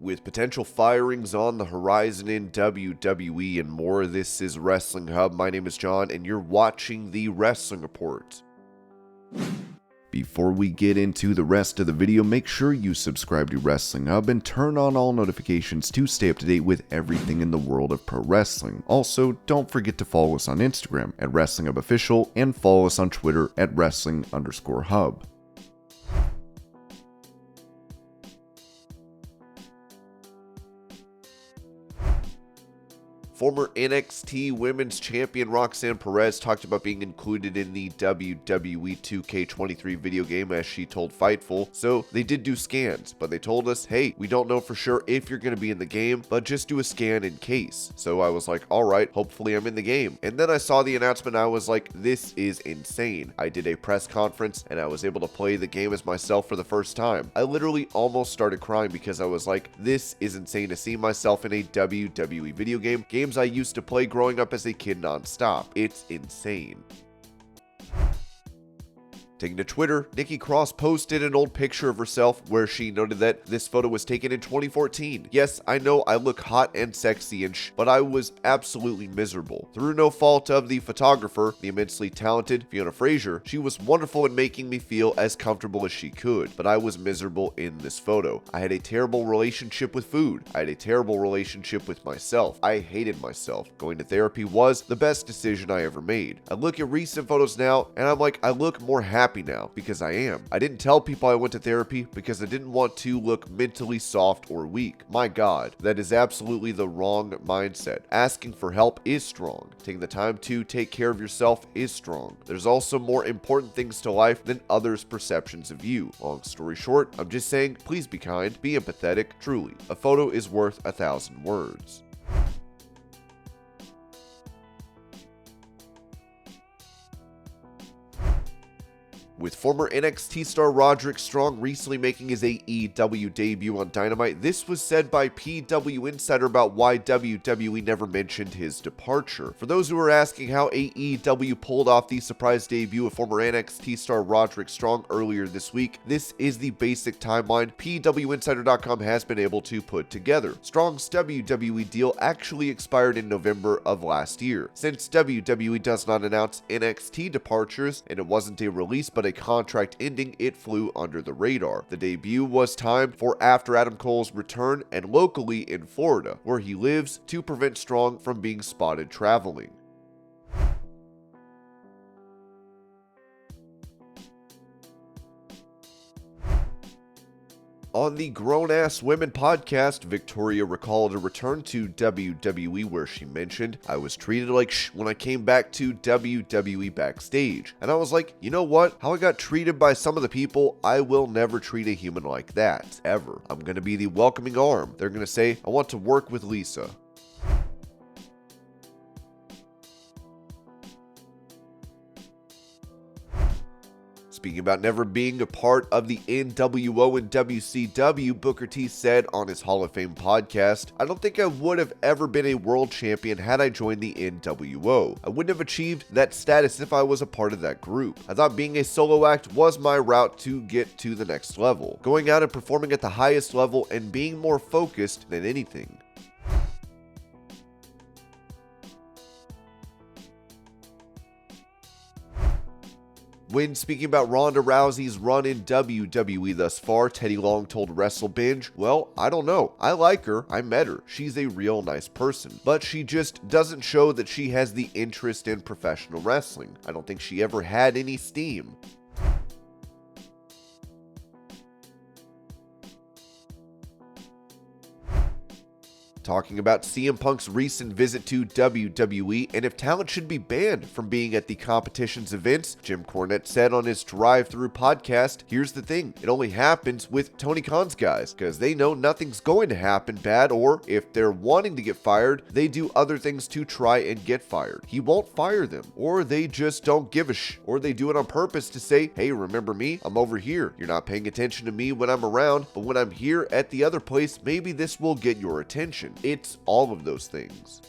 With potential firings on the horizon in WWE and more, this is Wrestling Hub. My name is John, and you're watching the Wrestling Report. Before we get into the rest of the video, make sure you subscribe to Wrestling Hub and turn on all notifications to stay up to date with everything in the world of pro wrestling. Also, don't forget to follow us on Instagram at Wrestling Hub Official and follow us on Twitter at Wrestling_Hub. Former NXT Women's Champion Roxanne Perez talked about being included in the WWE 2K23 video game, as she told Fightful. So they did do scans, but they told us, hey, we don't know for sure if you're going to be in the game, but just do a scan in case. So I was like, all right, hopefully I'm in the game. And then I saw the announcement, I was like, this is insane. I did a press conference and I was able to play the game as myself for the first time. I literally almost started crying because I was like, this is insane to see myself in a WWE video game. Games I used to play growing up as a kid non-stop. It's insane. Taking to Twitter, Nikki Cross posted an old picture of herself where she noted that this photo was taken in 2014. Yes, I know I look hot and sexy and but I was absolutely miserable. Through no fault of the photographer, the immensely talented Fiona Frazier, she was wonderful in making me feel as comfortable as she could, but I was miserable in this photo. I had a terrible relationship with food. I had a terrible relationship with myself. I hated myself. Going to therapy was the best decision I ever made. I look at recent photos now and I'm like, I look more happy now because I am. I didn't tell people I went to therapy because I didn't want to look mentally soft or weak. My God, that is absolutely the wrong mindset. Asking for help is strong. Taking the time to take care of yourself is strong. There's also more important things to life than others' perceptions of you. Long story short, I'm just saying, please be kind, be empathetic. Truly, a photo is worth 1,000 words. With former NXT star Roderick Strong recently making his AEW debut on Dynamite, this was said by PW Insider about why WWE never mentioned his departure. For those who are asking how AEW pulled off the surprise debut of former NXT star Roderick Strong earlier this week, this is the basic timeline PWInsider.com has been able to put together. Strong's WWE deal actually expired in November of last year. Since WWE does not announce NXT departures, and it wasn't a release but a contract ending, it flew under the radar. The debut was timed for after Adam Cole's return and locally in Florida, where he lives, to prevent Strong from being spotted traveling. On the Grown Ass Women podcast, Victoria recalled a return to WWE where she mentioned, I was treated like when I came back to WWE backstage. And I was like, you know what? How I got treated by some of the people, I will never treat a human like that, ever. I'm gonna be the welcoming arm. They're gonna say, I want to work with Lisa. Speaking about never being a part of the NWO and WCW, Booker T said on his Hall of Fame podcast, I don't think I would have ever been a world champion had I joined the NWO. I wouldn't have achieved that status if I was a part of that group. I thought being a solo act was my route to get to the next level, going out and performing at the highest level and being more focused than anything. When speaking about Ronda Rousey's run in WWE thus far, Teddy Long told WrestleBinge, well, I don't know. I like her. I met her. She's a real nice person. But she just doesn't show that she has the interest in professional wrestling. I don't think she ever had any steam. Talking about CM Punk's recent visit to WWE and if talent should be banned from being at the competition's events, Jim Cornette said on his Drive-Thru podcast, here's the thing, it only happens with Tony Khan's guys, because they know nothing's going to happen bad, or if they're wanting to get fired, they do other things to try and get fired. He won't fire them, or they just don't give a or they do it on purpose to say, hey, remember me? I'm over here. You're not paying attention to me when I'm around, but when I'm here at the other place, maybe this will get your attention. It's all of those things.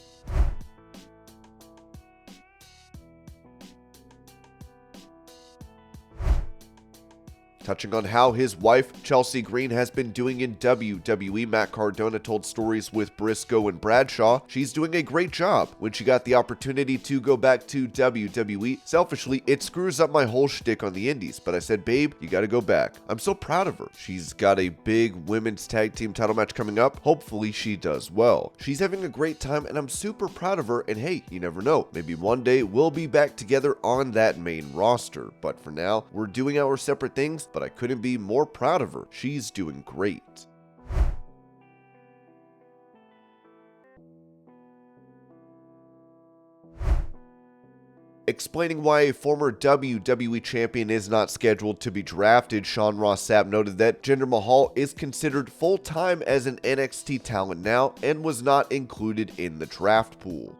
Touching on how his wife, Chelsea Green, has been doing in WWE, Matt Cardona told Stories with Briscoe and Bradshaw she's doing a great job. When she got the opportunity to go back to WWE, selfishly, it screws up my whole shtick on the indies, but I said, babe, you gotta go back. I'm so proud of her. She's got a big women's tag team title match coming up. Hopefully she does well. She's having a great time and I'm super proud of her, and hey, you never know, maybe one day we'll be back together on that main roster. But for now, we're doing our separate things, but I couldn't be more proud of her. She's doing great. Explaining why a former WWE champion is not scheduled to be drafted, Sean Ross Sapp noted that Jinder Mahal is considered full-time as an NXT talent now and was not included in the draft pool.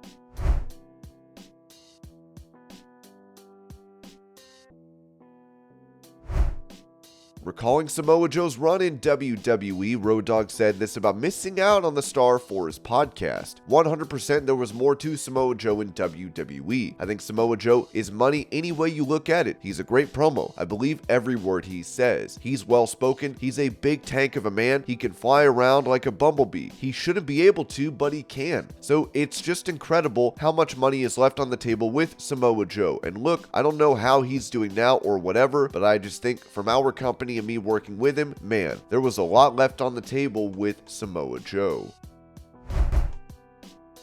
Recalling Samoa Joe's run in WWE, Road Dogg said this about missing out on the star for his podcast. 100% there was more to Samoa Joe in WWE. I think Samoa Joe is money any way you look at it. He's a great promo. I believe every word he says. He's well spoken. He's a big tank of a man. He can fly around like a bumblebee. He shouldn't be able to, but he can. So it's just incredible how much money is left on the table with Samoa Joe. And look, I don't know how he's doing now or whatever, but I just think from our company and me working with him, man, there was a lot left on the table with Samoa Joe.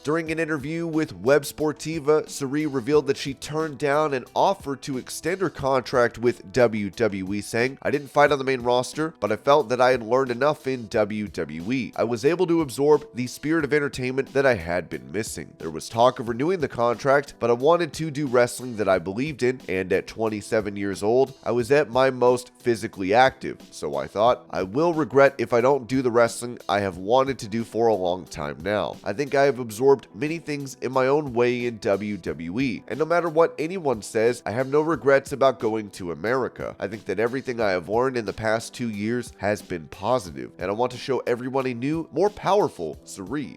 During an interview with Web Sportiva, Sari revealed that she turned down an offer to extend her contract with WWE, saying, I didn't fight on the main roster, but I felt that I had learned enough in WWE. I was able to absorb the spirit of entertainment that I had been missing. There was talk of renewing the contract, but I wanted to do wrestling that I believed in, and at 27 years old, I was at my most physically active, so I thought, I will regret if I don't do the wrestling I have wanted to do for a long time now. I think I have absorbed many things in my own way in WWE, and no matter what anyone says, I have no regrets about going to America. I think that everything I have learned in the past 2 years has been positive, and I want to show everyone a new, more powerful Sari.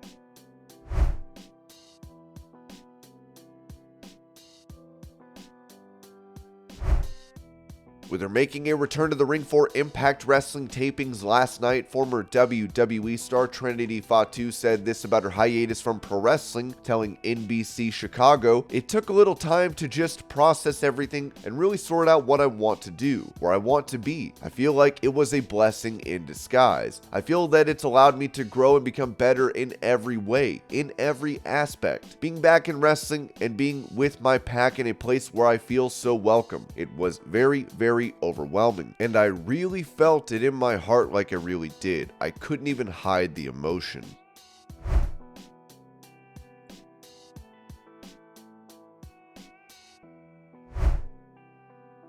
With her making a return to the ring for Impact Wrestling tapings last night, former WWE star Trinity Fatu said this about her hiatus from pro wrestling, telling NBC Chicago, "It took a little time to just process everything and really sort out what I want to do, where I want to be. I feel like it was a blessing in disguise. I feel that it's allowed me to grow and become better in every way, in every aspect. Being back in wrestling and being with my pack in a place where I feel so welcome. It was very, very overwhelming, and I really felt it in my heart like I really did. I couldn't even hide the emotion."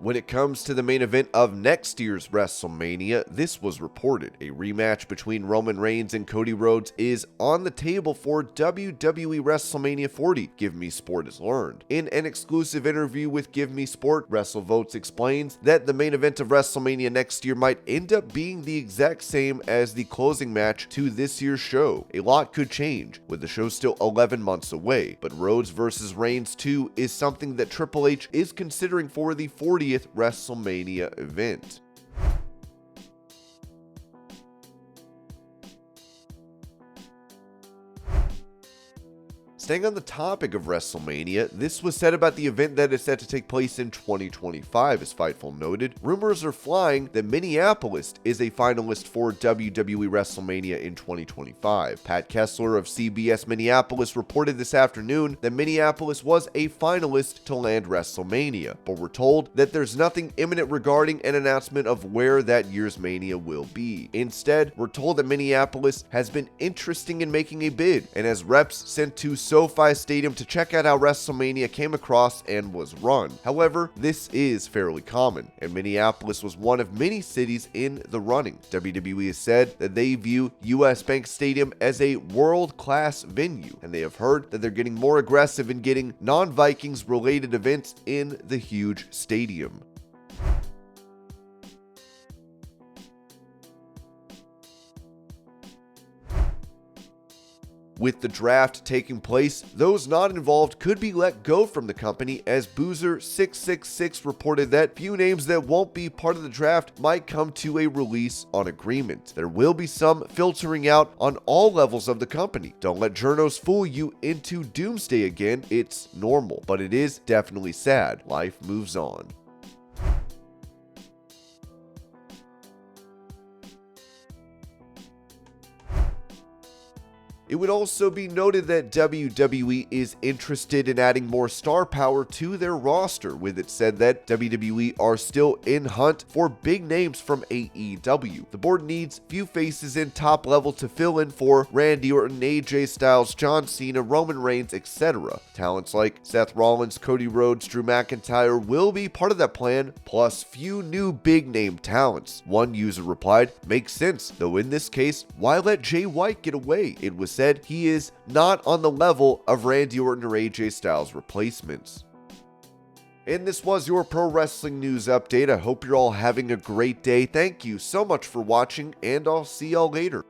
When it comes to the main event of next year's WrestleMania, this was reported. A rematch between Roman Reigns and Cody Rhodes is on the table for WWE WrestleMania 40, Give Me Sport has learned. In an exclusive interview with Give Me Sport, WrestleVotes explains that the main event of WrestleMania next year might end up being the exact same as the closing match to this year's show. A lot could change, with the show still 11 months away, but Rhodes vs. Reigns 2 is something that Triple H is considering for the 40th WrestleMania event. Staying on the topic of WrestleMania, this was said about the event that is set to take place in 2025, as Fightful noted. Rumors are flying that Minneapolis is a finalist for WWE WrestleMania in 2025. Pat Kessler of CBS Minneapolis reported this afternoon that Minneapolis was a finalist to land WrestleMania, but we're told that there's nothing imminent regarding an announcement of where that year's Mania will be. Instead, we're told that Minneapolis has been interested in making a bid and has reps sent to SoFi Stadium to check out how WrestleMania came across and was run. However, this is fairly common, and Minneapolis was one of many cities in the running. WWE has said that they view US Bank Stadium as a world-class venue, and they have heard that they're getting more aggressive in getting non-Vikings related events in the huge stadium. With the draft taking place, those not involved could be let go from the company, as Boozer666 reported that few names that won't be part of the draft might come to a release on agreement. There will be some filtering out on all levels of the company. Don't let journos fool you into doomsday again. It's normal, but it is definitely sad. Life moves on. It would also be noted that WWE is interested in adding more star power to their roster, with it said that WWE are still in hunt for big names from AEW. The board needs few faces in top level to fill in for Randy Orton, AJ Styles, John Cena, Roman Reigns, etc. Talents like Seth Rollins, Cody Rhodes, Drew McIntyre will be part of that plan, plus few new big name talents. One user replied, "Makes sense, though in this case, why let Jay White get away? It was said he is not on the level of Randy Orton or AJ Styles replacements." And this was your pro wrestling news update. I hope you're all having a great day. Thank you so much for watching, and I'll see y'all later.